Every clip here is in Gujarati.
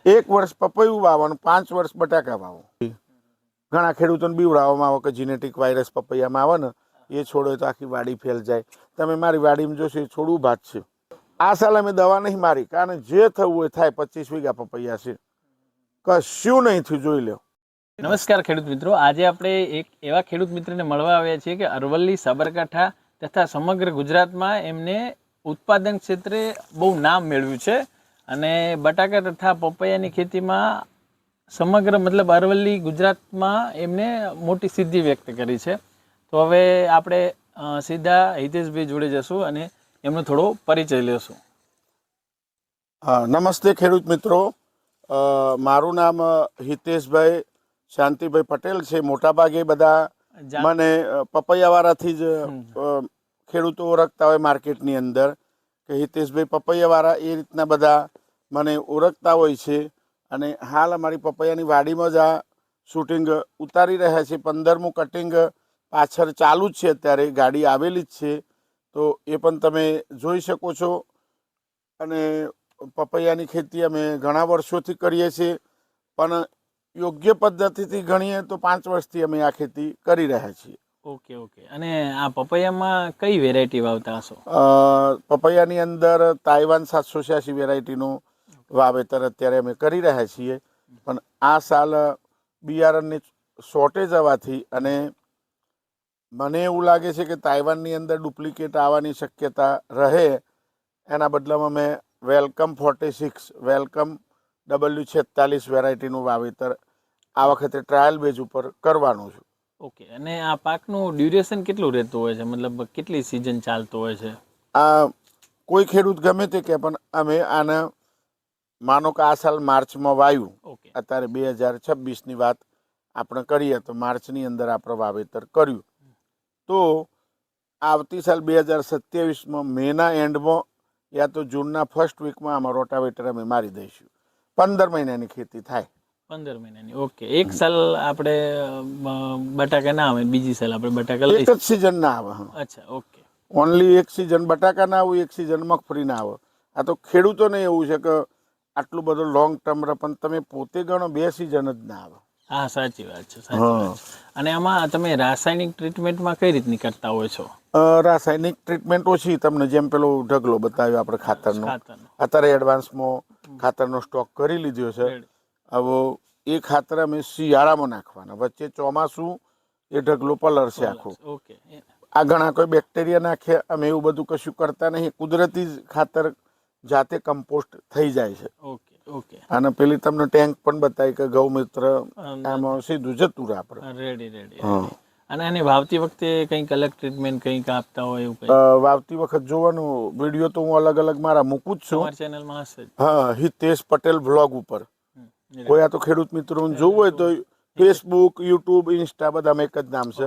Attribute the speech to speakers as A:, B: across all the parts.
A: 1 વર્ષ પપૈયું વાવવાનું, 5 વર્ષ બટાકા વાવો. ઘણા ખેડૂતોને બીવડાવવામાં આવે કે જીનેટિક વાયરસ પપૈયામાં આવે ને એ છોડો તો આખી વાડી ફેલ જાય. તમે મારી વાડીમાં જોશો એ છોડ ઊભા જ છે. આ સાલ અમે દવા નહીં મારી, કારણ જે થવું એ થાય. 25 વીઘા પપૈયા છે, કશું નહીં થયું, જોઈ લો.
B: નમસ્કાર ખેડૂત મિત્રો, આજે આપણે એક એવા ખેડૂત મિત્રને મળવા આવ્યા છીએ કે અરવલ્લી, સાબરકાંઠા તથા સમગ્ર ગુજરાતમાં એમને ઉત્પાદન ક્ષેત્રે બહુ નામ મેળવ્યું છે અને બટાકા તથા પપૈયાની ખેતીમાં સમગ્ર મતલબ અરવલ્લી ગુજરાતમાં એમને મોટી સિદ્ધિ વ્યક્ત કરી છે. તો હવે આપણે સીધા હિતેશભાઈ જોડે જશું અને એમનો થોડો પરિચય લેશું.
A: નમસ્તે ખેડૂત મિત્રો, મારું નામ હિતેશભાઈ શાંતિભાઈ પટેલ છે. મોટાભાગે બધા મને પપૈયાવાળાથી જ ખેડૂતો ઓળખતા હોય માર્કેટની અંદર કે હિતેશભાઈ પપૈયાવાળા, એ રીતના બધા મને ઓળખતા હોય છે. અને હાલ અમારી પપૈયાની વાડીમાં જ આ શૂટિંગ ઉતારી રહ્યા છે. 15મું કટિંગ પાછળ ચાલુ જ છે, અત્યારે ગાડી આવેલી જ છે, તો એ પણ તમે જોઈ શકો છો. અને પપૈયાની ખેતી અમે ઘણા વર્ષોથી કરીએ છીએ, પણ યોગ્ય પદ્ધતિથી ગણીએ તો 5 વર્ષથી અમે આ ખેતી કરી રહ્યા છીએ.
B: Okay okay. અને આ પપૈયામાં કઈ વેરાયટી વાવતા હશો?
A: પપૈયાની અંદર તાઇવાન 786 વેરાયટીનું વાવેતર અત્યારે અમે કરી રહ્યા છીએ. પણ આ સાલ બિયારણની શોર્ટેજ આવવાથી અને મને એવું લાગે છે કે તાઇવાનની અંદર ડુપ્લિકેટ આવવાની શક્યતા રહે, એના બદલામાં મેં વેલકમ 46, વેલકમ W46 વેરાયટીનું વાવેતર આ વખતે ટ્રાયલ બેઝ ઉપર કરવાનું છું.
B: ઓકે. અને આ પાકનું ડ્યુરેશન કેટલું રહેતું હોય છે, મતલબ કેટલી સિઝન ચાલતો હોય છે?
A: આ કોઈ ખેડૂત ગમે તે કે, પણ અમે આને માનો કે આ સાલ માર્ચમાં વાવ્યું, અત્યારે 2026ની વાત આપણે કરીએ તો માર્ચની અંદર આપણે વાવેતર કર્યું, તો આવતી સાલ 2027માં મેના એન્ડમાં યા તો જૂનના ફર્સ્ટ વીકમાં આમાં રોટાવેટર અમે મારી દઈશું. 15 મહિનાની ખેતી થાય.
B: 15 મહિનાની. ઓકે. એક સાલ આપણે બટાકા ના આવે, બીજી સાલ આપણે બટાકા
A: એક જ સિઝન ના આવે.
B: અચ્છા. ઓકે.
A: ઓનલી એક સિઝન બટાકા ના આવે, એક સિઝન મગફળી ના આવે. આ તો ખેડૂતોને એવું છે કે આટલું બધું લોંગ ટર્મ રહે, પણ તમે પોતે ગણો 2 સિઝન જ ના આવે.
B: હા, સાચી વાત છે, સાચી વાત છે. અને આમાં તમે રાસાયણિક ટ્રીટમેન્ટમાં કઈ રીતની કરતા હોય છો?
A: રાસાયણિક ટ્રીટમેન્ટ ઓછી. તમને જેમ પેલો ઢગલો બતાવ્યો આપણે ખાતરનો, અત્યારે એડવાન્સમાં ખાતરનો સ્ટોક કરી લીધો છે. હવે એ ખાતર અમે શિયાળામાં નાખવાના, વચ્ચે ચોમાસું એ ઢગલો પલળશે આખું.
B: ઓકે.
A: આ ઘણા કોઈ બેક્ટેરિયા નાખે, અમે એવું બધું કશું કરતા નહીં. કુદરતી જ ખાતર જાતે કમ્પોસ્ટ થઈ જાય છે.
B: Okay okay.
A: અને પેલી તમને ટેન્ક પણ બતાવી કે ગૌમિત્ર, આમાં સીધું જતું રહે આપણે.
B: Ready ready. અને આને વાવતી વખતે કંઈક અલગ ટ્રીટમેન્ટ કંઈક આપતા હોય એવું કંઈ?
A: વાવતી વખત જોવાનું, વિડીયો તો હું અલગ અલગ મારા મૂકું જ છું.
B: તમારી ચેનલમાં હશે?
A: હા, હિતેશ પટેલ વ્લોગ ઉપર. કોઈ આ તો ખેડૂત મિત્રોને જોવું હોય તો ફેસબુક, યુટ્યુબ, ઇન્સ્ટા બધામાં એક જ નામ છે,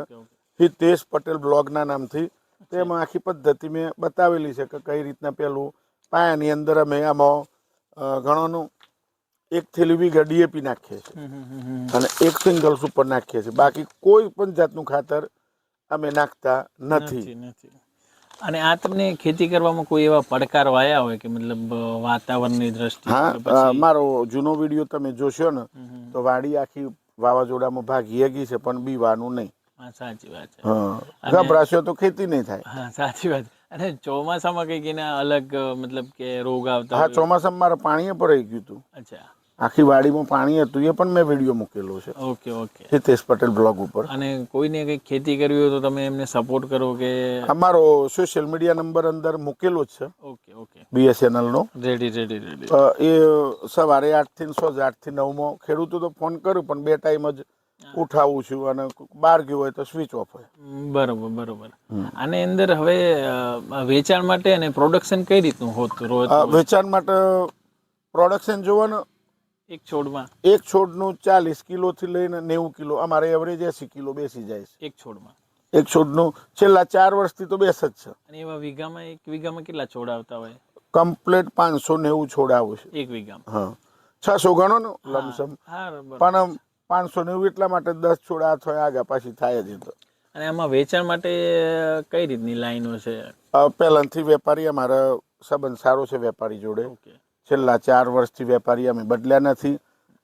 A: હિતેશ પટેલ બ્લોગના નામથી. તેમાં આખી પદ્ધતિ મેં બતાવેલી છે કે કઈ રીતના પેલું પાયાની અંદર અમે આમાં ઘણોનું 1 થેલી વીઘા DAP નાખીએ છીએ અને 1 સિંગલ સુપર નાખીએ છીએ. બાકી કોઈ પણ જાતનું ખાતર અમે નાખતા નથી.
B: અને આ તમને ખેતી કરવામાં કોઈ એવા પડકાર વાયા હોય કે મતલબ વાતાવરણની દ્રષ્ટિએ?
A: હા, મારો જૂનો વિડીયો તમે જોશો ને તો વાડી આખી વાવાઝોડામાં ભાગી ગઈ છે, પણ બીવાનું નહીં.
B: સાચી વાત છે.
A: ગભરાશો તો ખેતી નહીં થાય.
B: હા, સાચી વાત. અને ચોમાસામાં કંઈક એના અલગ મતલબ કે રોગ આવતા?
A: હા, ચોમાસામાં મારા પાણી ભરાઈ ગયું હતું.
B: અચ્છા.
A: આખી વાડીમાં પાણી હતું, એ પણ મેં વિડીયો મૂકેલો છે.
B: Okay okay.
A: Hitesh Patel blog ઉપર.
B: અને કોઈને કંઈક ખેતી કરવી હોય તો તમે એમને સપોર્ટ કરો કે?
A: અમારો સોશિયલ મીડિયા નંબર અંદર મૂકેલો જ છે.
B: Okay okay.
A: BSNL નો.
B: Ready ready ready.
A: એ સવારે 8 થી 8 થી 9માં ખેડૂતો તો ફોન કરું, પણ 2 ટાઈમ જ ઉઠાવું છું અને બહાર ગયું હોય તો સ્વિચ ઓફ હોય.
B: બરોબર બરોબર. આની અંદર હવે વેચાણ માટે અને પ્રોડક્શન કઈ રીતનું હોતું?
A: વેચાણ માટે પ્રોડક્શન જોવાનું,
B: એક છોડમાં
A: એક છોડનું 40 કિલોથી લઈને 90 કિલો, અમારે એવરેજ 80 કિલો બેસી જાય છે
B: એક છોડમાં. એક
A: છોડનું છેલ્લા 4 વર્ષથી તો બેસ જ છે.
B: અને એવા વીઘામાં, એક વીઘામાં કેટલા છોડ આવતા હોય?
A: કમ્પ્લીટ 590 છોડ આવે છે
B: એક વીઘામાં.
A: હા, 600 ગણો ને લમસમ. પણ 590 એટલા માટે 10 છોડ આ થાય આગા પાછી થાય જ. તો
B: અને આમાં વેચાણ માટે કઈ રીતની લાઈનો છે?
A: પહેલાંથી વેપારી, અમારા સંબંધ સારો છે વેપારી જોડે. છેલ્લા 4 વર્ષથી વેપારી અમે બદલ્યા નથી,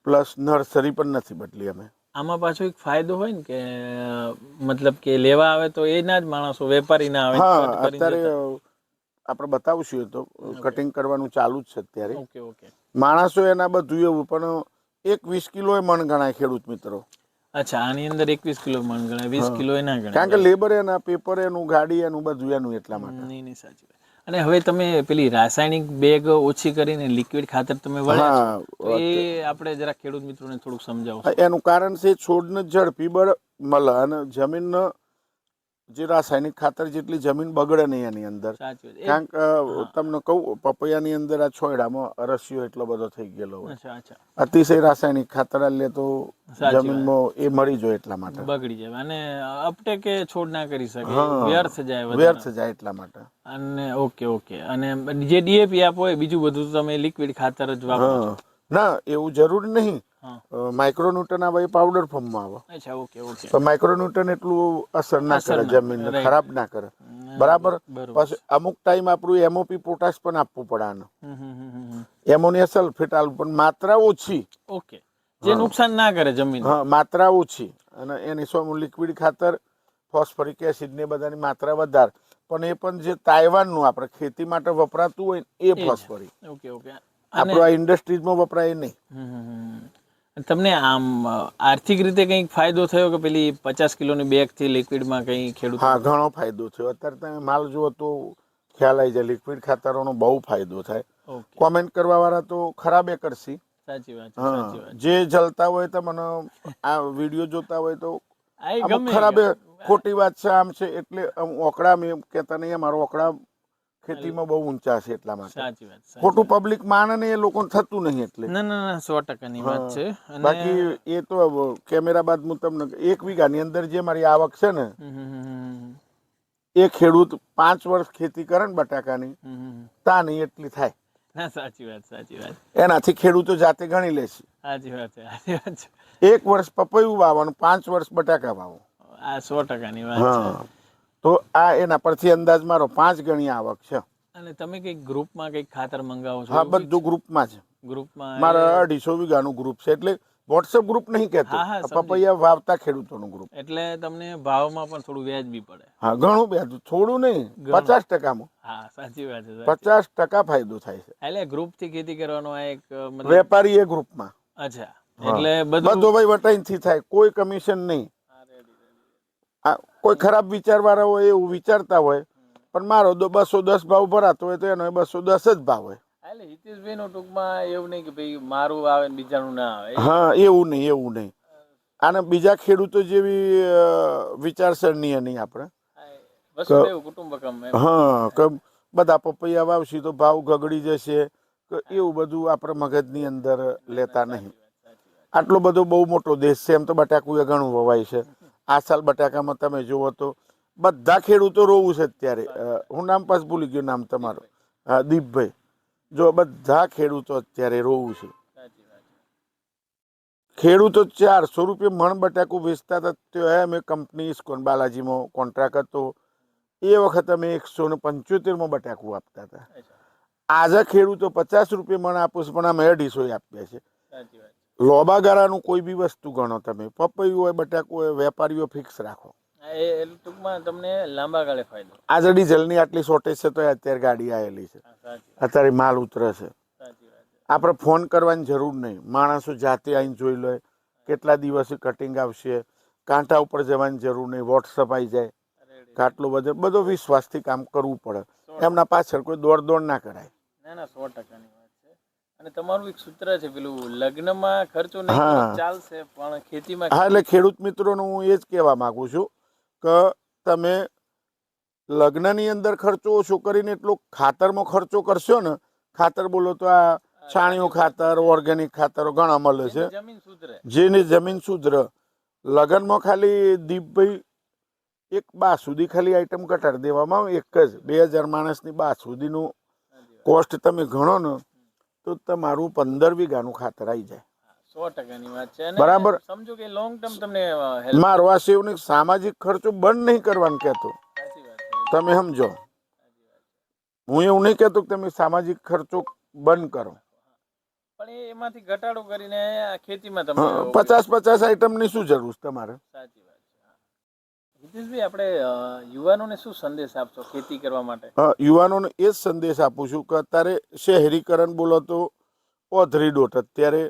A: પ્લસ નર્સરી પણ નથી બદલી અમે.
B: આમાં પાછો એક ફાયદો હોય ને કે મતલબ કે લેવા આવે તો એ ના જ માણસો, વેપારી ના આવે.
A: હા, અત્યારે આપણે બતાવશું તો કટિંગ કરવાનું ચાલુ જ છે અત્યારે.
B: Okay okay.
A: માણસો એના બધું એવું, પણ 20 કિલો મણ ગણાય ખેડૂત મિત્રો.
B: અચ્છા, આની અંદર 21 કિલો મણ ગણાય, 20 કિલો એ ના ગણાય,
A: કારણ કે લેબર એના, પેપર એનું, ગાડી એનું, બધું એનું, એટલા માટે.
B: નહીં સાચી વાત. અને હવે તમે પેલી રાસાયણિક બેગ ઓછી કરીને લિક્વિડ ખાતર તમે વળ્યા છો, તો એ આપણે જરા ખેડૂત મિત્રોને થોડુંક સમજાવો.
A: એનું કારણ છે છોડને ઝડપી બળ મળે અને જમીન જે રાસાયણિક ખાતર જેટલી જમીન બગડે નહીં એની અંદર. કારણ કે તમને કહું, પપૈયાની અંદર આ છોયડામાં અરસિયો એટલો બધો થઈ ગયેલો હોય, અતિશય રાસાયણિક ખાતર લે તો જમીનમાં એ મરી જાય, એટલા માટે
B: બગડી જાય અને અપટેકે છોડ ના કરી શકે, વ્યર્થ જાય,
A: વ્યર્થ જાય, એટલા માટે.
B: અને ઓકે ઓકે. અને જે ડીએપી આપો હોય, બીજું બધું તમે લિક્વિડ ખાતર જ વાપરો?
A: ના, એવું જરૂરી નહીં. માઇક્રોન્યુટન આવે, પાવડર ફોર્મમાં આવે.
B: અચ્છા, ઓકે ઓકે.
A: તો માઇક્રોન્યુટન એટલું અસર ના કરે, જમીનને ખરાબ ના કરે, બરાબર. પછી અમુક ટાઈમ આપણું એમઓપી પોટાશ પણ આપવું પડે આનું, એમોનિયા સલ્ફેટ આપવું, પણ માત્રા ઓછી.
B: ઓકે, જે નુકસાન ના કરે જમીન.
A: હા, માત્રા ઓછી. અને એની સામે લિક્વિડ ખાતર, ફોસ્ફરિક એસિડ ને બધાની માત્રા વધારે, પણ એ પણ જે તાઇવાનનું આપણે ખેતી માટે વપરાતું હોય એ ફોસ્ફરિક.
B: Okay okay.
A: આપણું આ ઇન્ડસ્ટ્રીઝમાં વપરાય નહીં.
B: તમને આમ આર્થિક રીતે કંઈક ફાયદો થયો કે પેલી 50 કિલોની બેગ થી લિક્વિડમાં કંઈ ખેડૂત?
A: હા, ઘણો ફાયદો થયો. અત્યારે તમે માલ જુઓ તો ખ્યાલ આવી જાય, લિક્વિડ ખાતરોનો બહુ ફાયદો થાય. કોમેન્ટ કરવા વાળા તો ખરાબે કરશી.
B: સાચી વાત, સાચી વાત.
A: જે જલતા હોય તો મને આ વિડીયો જોતા હોય તો અમુક ખરાબે ખોટી વાત છે, આમ છે, એટલે ઓકડા મેં કહેતા નહીં, અમારો ઓકડા ખેતીમાં બહુ ઊંચા છે, એટલા માટે.
B: સાચી વાત.
A: ખોટું પબ્લિક માને ને એ લોકોને થતું નહીં, એટલે.
B: ના ના ના, 100%ની વાત છે.
A: બાકી એ તો કેમેરા બાદ હું તમને 1 વીઘાની અંદર જે મારી આવક છે ને, એ ખેડૂત 5 વર્ષ ખેતી કરે ને બટાકાની, તા નહીં એટલી થાય.
B: ના, સાચી વાત, સાચી વાત.
A: એનાથી ખેડૂતો જાતે ગણી લેશે.
B: સાચી વાત છે, સાચી વાત છે.
A: 1 વર્ષ પપૈયું વાવવાનું, 5 વર્ષ બટાકા વાવો.
B: આ 100%ની વાત છે.
A: તો આ એના પરથી અંદાજ મારો 5 ગણી આવક છે.
B: અને તમે કઈક ગ્રુપમાં કઈક ખાતર મંગાવો છો?
A: હા, બધું ગ્રુપમાં છે.
B: ગ્રુપમાં
A: મારા 250 વીઘાનું ગ્રુપ છે, એટલે વોટ્સએપ ગ્રુપ નહીં કહેતો, પપૈયા વાવતા ખેડૂતોનું ગ્રુપ.
B: એટલે તમને ભાવમાં પણ થોડું વ્યાજબી પડે.
A: હા, ઘણું વ્યાજ, થોડું નહીં, 50%.
B: હા, સાચી વાત છે.
A: 50% ફાયદો થાય છે.
B: એટલે ગ્રુપ થી ખેતી કરવાનો આ એક
A: વેપારી એ ગ્રુપમાં.
B: અચ્છા, એટલે
A: બધો ભાઈ વટાઈથી થાય, કોઈ કમિશન નહીં. કોઈ ખરાબ વિચારવાળા હોય એવું વિચારતા હોય, પણ મારો 210 ભાવ ભરાતો હોય તો એનો 210 જ ભાવ હોય.
B: એટલે હિતેશભાઈ નો ટૂંકમાં એવું નહીં કે ભાઈ મારું આવે ને બીજાનું ના આવે.
A: હા, એવું નહીં, એવું નહીં. આને બીજા ખેડૂતો જેવી વિચારસરણી નહીં આપણે. હા, કે બધા પપૈયા વાવશી તો ભાવ ગગડી જશે, એવું બધું આપણે મગજની અંદર લેતા નહીં. આટલો બધો બહુ મોટો દેશ છે, એમ તો બટાકું એ ઘણું વવાય છે. આ સાલ બટાકામાં તમે જુઓ તો બધા ખેડૂતો રોવું છે અત્યારે. હું નામ પાસ ભૂલી ગયો, નામ તમારું, દીપભાઈ. જો બધા ખેડૂતો અત્યારે રોવું છે. ખેડૂતો 400 રૂપિયા મણ બટાકું વેચતા હતા, અમે કંપની ઇસ્કોન બાલાજીમાં કોન્ટ્રાક્ટ હતો, એ વખત અમે 175માં બટાકું આપતા હતા. આજે ખેડૂતો 50 રૂપિયા મણ આપું છે, પણ અમે 250 આપ્યા છે. લોબા ગાળાનું કોઈ બી વસ્તુ ગણો તમે, પપૈયું હોય, બટાકું હોય, વેપારીઓ ફિક્સ રાખો.
B: ટૂંકમાં તમને લાંબા ગાળે ફાયદો.
A: આજે ડીઝલની આટલી શોર્ટેજ છે તો અત્યારે ગાડી આવેલી છે, અત્યારે માલ ઉતરે છે. આપણે ફોન કરવાની જરૂર નહીં, માણસો જાતે આવીને જોઈ લે કેટલા દિવસે કટિંગ આવશે. કાંઠા ઉપર જવાની જરૂર નહીં, વોટ્સઅપ આવી જાય. આટલો બધો વિશ્વાસથી કામ કરવું પડે. એમના પાછળ કોઈ દોડ ના કરાય.
B: ના ના, 100%ની વાત છે. અને તમારું એક સૂત્ર છે પેલું, લગ્નમાં ખર્ચો નહીં ચાલશે પણ ખેતીમાં.
A: હા, એટલે ખેડૂત મિત્રોને હું એ જ કહેવા માંગુ છું કે તમે લગ્નની અંદર ખર્ચો ઓછો કરીને એટલો ખાતરમાં ખર્ચો કરશો ને. ખાતર બોલો તો આ છાણિયું ખાતર, ઓર્ગેનિક ખાતરો ઘણા મળે છે, જેની જમીન સુધરે. લગ્નમાં ખાલી દીપભાઈ એક બાસુદી ખાલી આઈટમ કટાડી દેવામાં આવે, એક જ 2000 માણસની બાસુદીનું કોસ્ટ તમે ગણો ને તો તમારું 15 વીઘાનું ખાતર આવી જાય.
B: 100%ની વાત છે.
A: બરાબર.
B: સમજો કે લોંગ ટર્મ તમને
A: મારો આ સેવની સામાજિક ખર્ચો બંધ નહીં કરવાનું કહેતો, તમે સમજો. હું એવું નહીં કહેતો કે તમે સામાજિક ખર્ચો બંધ કરો.
B: પણ એમાંથી ઘટાડો કરીને આ ખેતીમાં તમે
A: 50 આઈટમની શું જરૂર છે તમારે?
B: સાચી વાત છે. હા. હિતેશભાઈ, આપણે યુવાનોને શું સંદેશ આપશો ખેતી કરવા માટે?
A: યુવાનોને એ જ સંદેશ આપું છું કે અત્યારે શહેરીકરણ બોલો તો ઓધરી દોટ. અત્યારે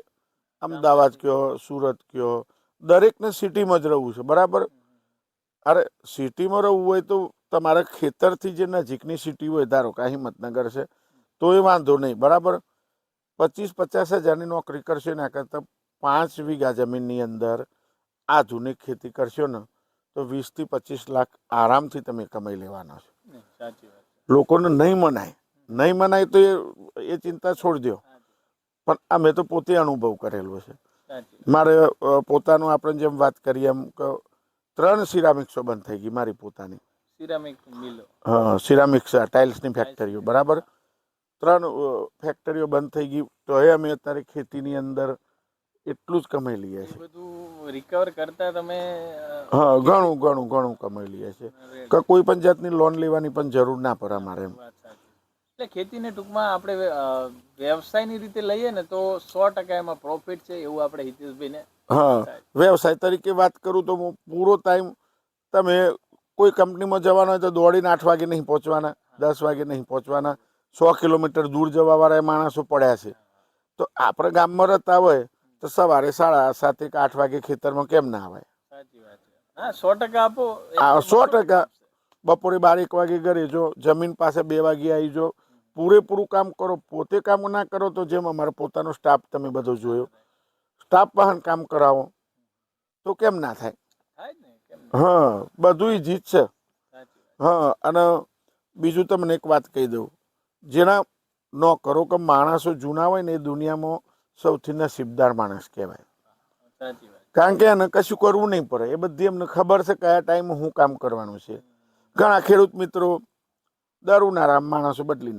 A: અમદાવાદ કયો, સુરત કયો, દરેકને સિટીમાં જ રહેવું છે, બરાબર? અરે સિટીમાં રહેવું હોય તો તમારા ખેતરથી જે નજીકની સિટી હોય, ધારો કે હિંમતનગર છે, તો એ વાંધો નહીં, બરાબર? 25-50 હજારની નોકરી કરશો એના કરતાં 5 વીઘા જમીનની અંદર આધુનિક ખેતી કરશો ને તો 20 થી 25 લાખ આરામથી તમે કમાઈ લેવાના છો.
B: સાચી વાત.
A: લોકોને નહીં મનાય તો એ ચિંતા છોડી દો, પણ અમે તો પોતે અનુભવ કરેલો છે. મારે પોતાનું આપણે જેમ વાત કરીએ એમ 3 સિરામિક્સો બંધ થઈ ગઈ મારી પોતાની.
B: સિરામિક મિલો?
A: હા, સિરામિક્સ ટાઇલ્સની ફેક્ટરીઓ, બરાબર? 3 ફેક્ટરીઓ બંધ થઈ ગઈ તો એ અમે અત્યારે ખેતીની અંદર એટલું જ કમાઈ લઈએ છીએ.
B: બધું રિકવર કરતા તમે?
A: હા, ઘણું કમાઈ લઈએ છીએ કે કોઈ પણ જાતની લોન લેવાની પણ જરૂર ના પડે અમારે એમ.
B: એટલે ખેતીને ટૂંકમાં આપણે વ્યવસાયની રીતે લઈએ ને તો 100% એમાં પ્રોફિટ છે એવું આપણે હિતેશભાઈને.
A: હા, વ્યવસાય તરીકે વાત કરું તો પૂરો ટાઈમ તમે કોઈ કંપનીમાં જવાનો હોય તો દોડીને 8 વાગે નહીં પહોંચવાના, 10 વાગે નહીં પહોંચવાના. 100 કિલોમીટર દૂર જવાવાળા માણસો પડ્યા છે. તો આપણે ગામમાં રહેતા હોય તો સવારે 7:30 કે 8 વાગે ખેતરમાં કેમ ના આવે?
B: સાચી વાત છે. હા, 100% આપો.
A: 100%. બપોરે 12-1 વાગે ઘરે જો, જમીન પાસે 2 વાગે આવી જો, પૂરેપૂરું કામ કરો. પોતે કામ ના કરો તો જેમ અમારો પોતાનો સ્ટાફ તમે બધો જોયો, સ્ટાફ વાહન કામ કરાવો તો કેમ ના થાય? હા, બધું જ છે. હા, અને બીજું તમને એક વાત કહી દઉં, જેના નોકરો કે માણસો જૂના હોય ને એ દુનિયામાં સૌથી નસીબદાર માણસ કહેવાય. કારણ કે એને કશું કરવું નહીં પડે, એ બધી એમને ખબર છે કયા ટાઈમે શું કામ કરવાનું છે. ઘણા ખેડૂત મિત્રો દારૂના માણસો બદલી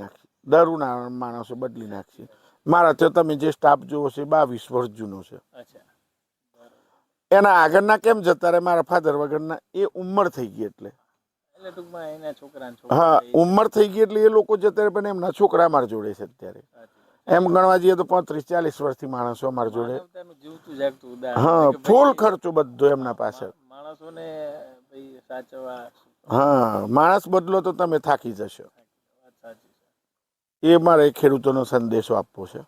A: નાખશે. મારા તો તમે જે સ્ટાફ જોવો છે 22 વર્ષ જૂનો છે. એના આગળના કેમ જતા રહે? મારા ફાધર વગરના એ ઉંમર થઈ ગઈ એટલે હા, ઉંમર થઈ ગઈ એટલે એ લોકો જતા રહે, પણ એમના છોકરા અમારા જોડે છે અત્યારે. એમ ગણવા જઈએ તો 35-40 વર્ષથી માણસો અમારા જોડે. હા, ફૂલ ખર્ચો બધો એમના પાસે. હા, માણસ બદલો તો તમે થાકી જશો. એ મારે ખેડૂતોનો સંદેશો આપવો છે.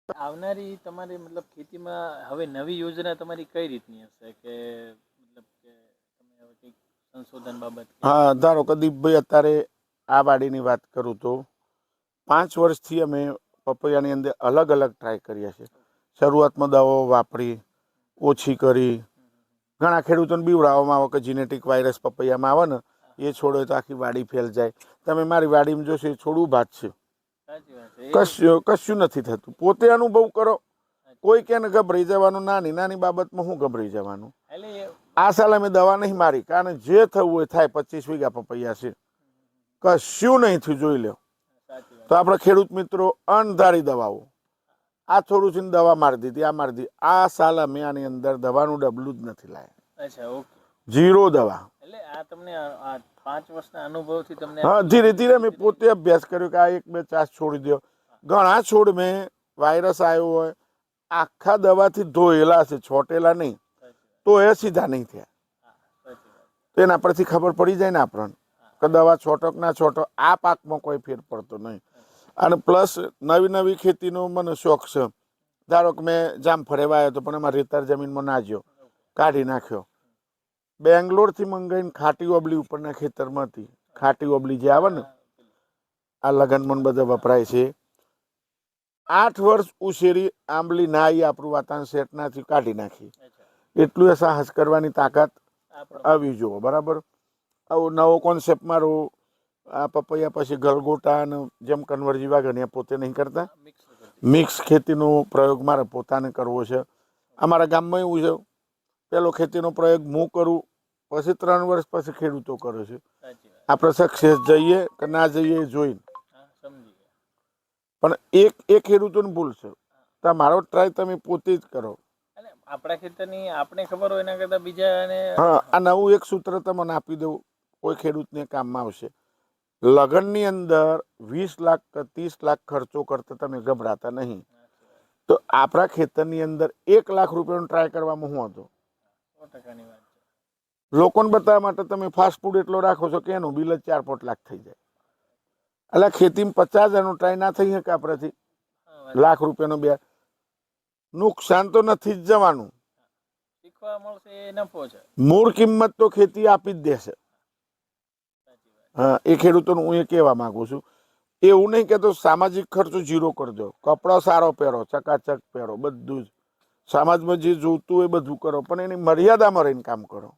B: આવનારી તમારી મતલબ ખેતીમાં હવે નવી યોજના તમારી કઈ રીતની હશે કે મતલબ કે તમે હવે કંઈક સંશોધન બાબત?
A: હા, ધારો કે દીપભાઈ અત્યારે આ વાડીની વાત કરું તો 5 વર્ષથી અમે પપૈયાની અંદર અલગ ટ્રાય કર્યા છે. શરૂઆતમાં દવાઓ વાપરી, ઓછી કરી. ઘણા ખેડૂતોને બીવડાવવામાં આવે કે જીનેટિક વાયરસ પપૈયામાં આવે ને એ છોડો તો આખી વાડી ફેલ જાય. તમે મારી વાડીમાં જોશો એ છોડવું ભાત છે, કશું નથી થતું. પોતે અનુભવ કરો. કોઈ કે ગભરાઈ જવાનું, નાની બાબતમાં હું ગભરાઈ જવાનું? આ સાલ અમે દવા નહીં મારી, કારણ જે થવું હોય થાય. 25 વીઘા પપૈયા છે, કશું નહીં થયું, જોઈ લો. તો આપણે ખેડૂત મિત્રો અણધારી દવાઓ, આ થોડું છે દવા મારી દીધી, આ મારી દીધી. આ સાલ અમે આની અંદર દવાનું ડબલું જ નથી લાયા. 0 દવા.
B: એટલે આ તમને 5 વર્ષના અનુભવથી તમને?
A: હા, ધીરે ધીરે મેં પોતે અભ્યાસ કર્યો કે આ 1-2 ચાસ છોડી દો. ઘણા છોડ મેં વાયરસ આવ્યો હોય આખા દવાથી ધોયેલા છે, છોટેલા નહીં, તો એ સીધા નહીં થયા. એના પરથી ખબર પડી જાય ને આપણને કે દવા છોટો કે ના છોટો. આ પાકમાં કોઈ ફેર પડતો નહીં. અને પ્લસ નવી ખેતીનો મને શોખ છે. ધારો કે મેં જામફળ વાવ્યો હતો, પણ એમાં રેતાળ જમીનમાં ના જ્યો, કાઢી નાખ્યો. બેંગ્લોરથી મંગાવીને ખાટી ઓબલી ઉપરના ખેતરમાં હતી. ખાટી ઓબલી જે આવે ને, આ લગનમાં બધા વપરાય છે. 8 વર્ષ ઉછેરી આંબલી ના આવી, આપણું વાતાવરણ સેટ ના થયું, કાઢી નાખી. એટલું એ સાહસ કરવાની તાકાત આવી જુઓ, બરાબર? આવો નવો કોન્સેપ્ટ મારો આ પપૈયા પછી ગલગોટા અને જેમ કન્વર્જી વાગણ પોતે નહીં કરતા, મિક્સ ખેતીનો પ્રયોગ મારે પોતાને કરવો છે. અમારા ગામમાં એવું છે, પેલો ખેતીનો પ્રયોગ હું કરું, પછી 3 વર્ષ પછી ખેડૂતો કરે છે. આપણે સક્સેસ જઈએ કે ના જઈએ જોઈને. પણ એક ખેડૂતોને ભૂલ છે, તમારો ટ્રાય તમે પોતે જ કરો.
B: આપણા ખેતરની આપણે ખબર હોય એના કરતા બીજાને.
A: હા, આ નવું એક સૂત્ર તમને આપી દઉં, કોઈ ખેડૂતને કામમાં આવશે. લગનની અંદર 20 લાખ કે 30 લાખ ખર્ચો કરતા તમે ગભરાતા નહીં. તો આપણા ખેતરની અંદર 1 લાખ રૂપિયાનો ટ્રાય કરવામાં શું હતો?
B: 100%ની વાત છે.
A: લોકોને બતાવવા માટે તમે ફાસ્ટ ફૂડ એટલો રાખો છો કે એનું બિલ જ 4-5 લાખ થઈ જાય. એટલે ખેતીમાં 50,000નો ટ્રાય ના થઈ શકે આપણાથી. લાખ રૂપિયાનો બે નુકસાન તો નથી જ જવાનું.
B: શીખવા મળશે એ નફો છે.
A: મૂળ કિંમત તો ખેતી આપી જ દેશે. હા, એ ખેડૂતોનું હું એ કહેવા માંગુ છું. એવું નહીં કહેતો સામાજિક ખર્ચો 0 કરજો. કપડો સારો પહેરો, ચકાચક પહેરો, બધું જ સમાજમાં જે જોતું હોય બધું કરો, પણ એની મર્યાદામાં રહીને કામ કરો.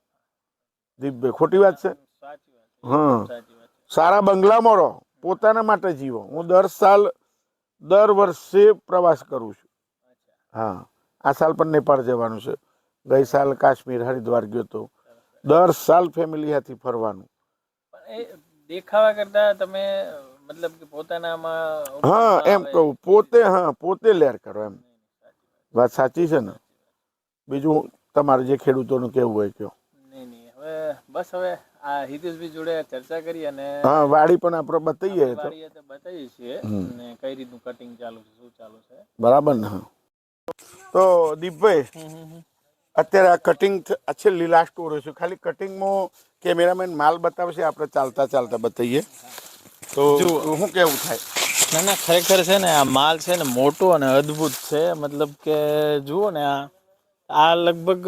A: દીપભાઈ, ખોટી વાત છે?
B: સાચી વાત છે.
A: હા,
B: સાચી વાત છે.
A: સારા બંગલામાં રહો, પોતાના માટે જીવો. હું દર વર્ષે પ્રવાસ કરું છું. હા, આ સાલ પણ નેપાળ જવાનું છે. ગઈ સાલ કાશ્મીર હરિદ્વાર ગયો તો. દર સાલ ફેમિલી હાથી ફરવાનું.
B: પણ એ દેખાવા કરતા તમે મતલબ કે પોતાનામાં
A: હા, એમ કહું પોતે લેર કરો એમ. વાત સાચી છે ને? બીજું તમારે જે ખેડૂતોનું કેવું હોય કયો.
B: નહીં હવે આ હિતેશભાઈ જોડે ચર્ચા કરી અને
A: હા, વાડી પણ આપણે બતાવીએ તો
B: વાડીએ તો બતાવીએ છીએ અને કઈ રીતનું કટિંગ ચાલુ છે, શું ચાલુ છે.
A: બરાબર ને? હા, તો દીપભાઈ અત્યારે આ કટિંગ છેલ્લી લાસ્ટ ઓર છે. ખાલી કટિંગમાં કેમેરામેન માલ બતાવશે, આપણે ચાલતા બતાવીએ તો શું કેવું થાય?
B: ના ખરેખર છે ને આ માલ છે ને મોટો અને અદ્ભુત છે. મતલબ કે જુઓ ને આ લગભગ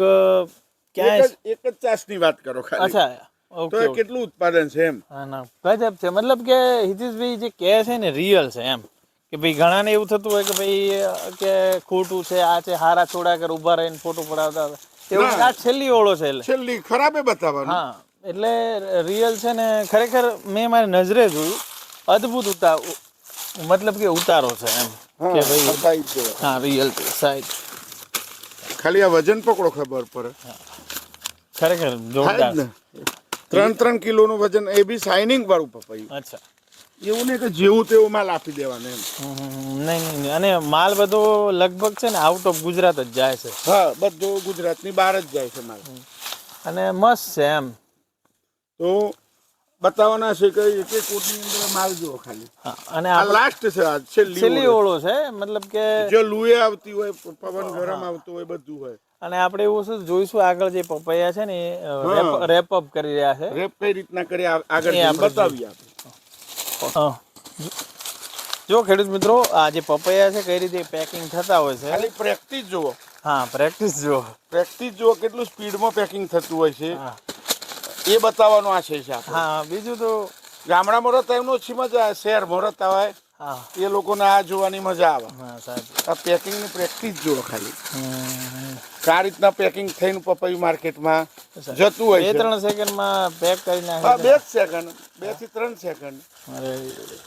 B: ક્યાંય
A: એક જ ચાસની વાત કરો ખાલી.
B: અચ્છા,
A: તો એ કેટલું ઉત્પાદન છે એમ?
B: ના ગજબ છે. મતલબ કે હિતેશભાઈ જે કહે છે ને રિયલ છે એમ. કે ભાઈ ઘણાને એવું થતું હોય કે ભાઈ કે ખોટું છે, આ છે, હારા છોડા કર ઉભા રહીને ફોટો પડાવતા એવું. આ છેલ્લી ઓળો છે એટલે
A: છેલ્લી ખરાબે બતાવવાનું.
B: હા, એટલે રિયલ છે ને ખરેખર મેં મારી નજરે જોયું. અદ્ભુત મતલબ કે ઉતારો છે એમ કે ભાઈ હા રિયલ સાઈઝ.
A: ખાલી આ વજન પકડો ખબર પડે.
B: ખરેખર જોરદાર.
A: 3 કિલોનું વજન, એ બી શાઇનિંગ વાળું પપૈયું.
B: અચ્છા,
A: એવું નહીં કે જેવું તેવું માલ આપી દેવાનો એમ.
B: નહીં અને માલ બધો લગભગ છે ને આઉટ ઓફ ગુજરાત જ જાય છે.
A: હા, બધો ગુજરાતની બહાર જ જાય છે માલ.
B: અને મસ્ત છે એમ.
A: તો બતાવવાના છે કે એક કોટની અંદર માલ જુઓ ખાલી.
B: અને
A: આ લાસ્ટ છે, આ
B: છેલ્લી ઓળો છે. મતલબ કે
A: જો લુએ આવતી હોય, પવન ગરમ આવતો હોય, બધું હોય.
B: અને આપણે એવું શું જોઈશું આગળ જે પપૈયા છે ને રેપ અપ કરી રહ્યા છે.
A: રેપ કઈ રીતના કરી આગળ બતાવીએ આપણે.
B: જો ખેડૂત મિત્રો, આ જે પપૈયા છે કઈ રીતે પેકિંગ થતા હોય છે.
A: ખાલી પ્રેક્ટિસ જુઓ.
B: હા, પ્રેક્ટિસ જુઓ
A: કેટલું સ્પીડમાં પેકિંગ થતું હોય છે એ બતાવવાનો આશય છે આપણે.
B: હા, બીજું તો
A: ગામડામાં રહેતા એમનો ઓછી મજા આવે, શહેરમાં રહેતા હોય એ લોકોને આ જોવાની મજા આવે. આ પેકિંગની પ્રેક્ટિસ જુઓ ખાલી. આ રીતના પેકિંગ થઈને પપૈયું માર્કેટમાં જતું હોય છે.
B: 2-3 સેકન્ડમાં પેક કરી નાખે.
A: હા, 2 સેકન્ડ, 2 થી 3 સેકન્ડ.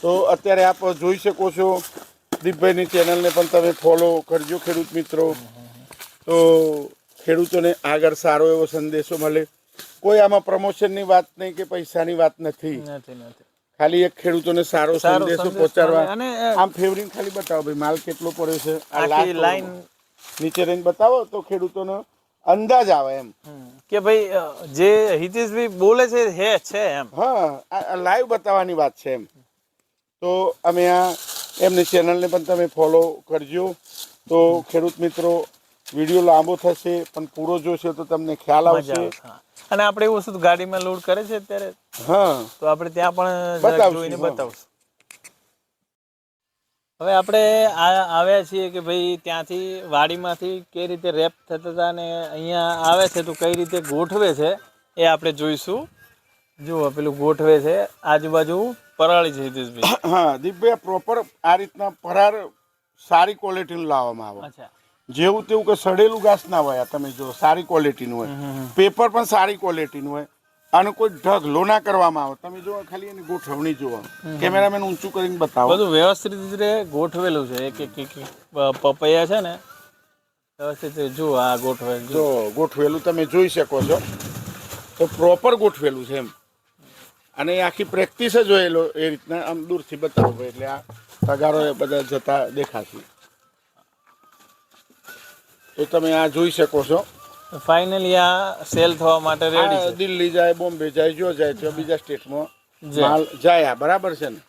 A: તો અત્યારે આપ જોઈ શકો છો. દીપભાઈની ચેનલને પણ તમે ફોલો કરજો ખેડૂત મિત્રો. તો ખેડૂતોને આગળ સારો એવો સંદેશો મળે. કોઈ આમાં પ્રમોશનની વાત નહીં કે પૈસાની વાત નથી. ખાલી એક ખેડૂતોને સારો સંદેશો પહોંચાડવા. આમ ફેવરિંગ ખાલી બતાવો ભાઈ માલ કેટલો પડ્યો છે. આ લાઈન નીચે રહીને બતાવો તો ખેડૂતોનો અંદાજ આવે એમ
B: કે ભાઈ જે હિતેશભાઈ બોલે છે એમ.
A: હા, આ લાઈવ બતાવવાની વાત છે એમ. તો અમે આ એમની ચેનલને પણ તમે ફોલો કરજો. તો ખેડૂત મિત્રો, વિડીયો લાંબો થશે પણ પૂરો જોશે તો તમને ખ્યાલ આવશે.
B: અને આપણે એવું વસ્તુ ગાડીમાં લોડ કરે છે અત્યારે.
A: હા,
B: તો આપણે ત્યાં પણ જોઈને બતાવશું. હવે આપણે આવ્યા છીએ કે ભાઈ ત્યાંથી વાડીમાંથી કઈ રીતે રેપ થતા હતા અને અહીંયા આવે છે તો કઈ રીતે ગોઠવે છે એ આપણે જોઈશું. જુઓ પેલું ગોઠવે છે, આજુબાજુ પરાળી છે હિતેશભાઈ.
A: હા દીપભાઈ, પ્રોપર આ રીતના પરાર સારી ક્વોલિટીનું લાવવામાં આવે.
B: અચ્છા,
A: જેવું તેવું કે સડેલું ઘાસ ના હોય. તમે જો સારી ક્વોલિટીનું હોય, પેપર પણ સારી ક્વોલિટીનું હોય અને કોઈ ઢગલો ના કરવામાં આવે. તમે જો ખાલી એની ગોઠવણી જુઓ. કેમેરામેન ઊંચું કરીને બતાવો.
B: બધું વ્યવસ્થિત રીતે ગોઠવેલું છે. એક પપૈયા છે ને વ્યવસ્થિત. જુઓ આ
A: ગોઠવેલું તમે જોઈ શકો છો. તો પ્રોપર ગોઠવેલું છે એમ. અને આખી પ્રેક્ટિસ જ હોય એ રીતના. આમ દૂરથી બતાવો એટલે આ તગારો એ બધા જતા દેખાશે. તો તમે આ જોઈ શકો છો.
B: ફાઇનલી આ સેલ થવા માટે રેડી છે.
A: દિલ્હી જાય, બોમ્બે જાય, જો જાય તો બીજા સ્ટેટમાં માલ જાય. બરાબર છે ને?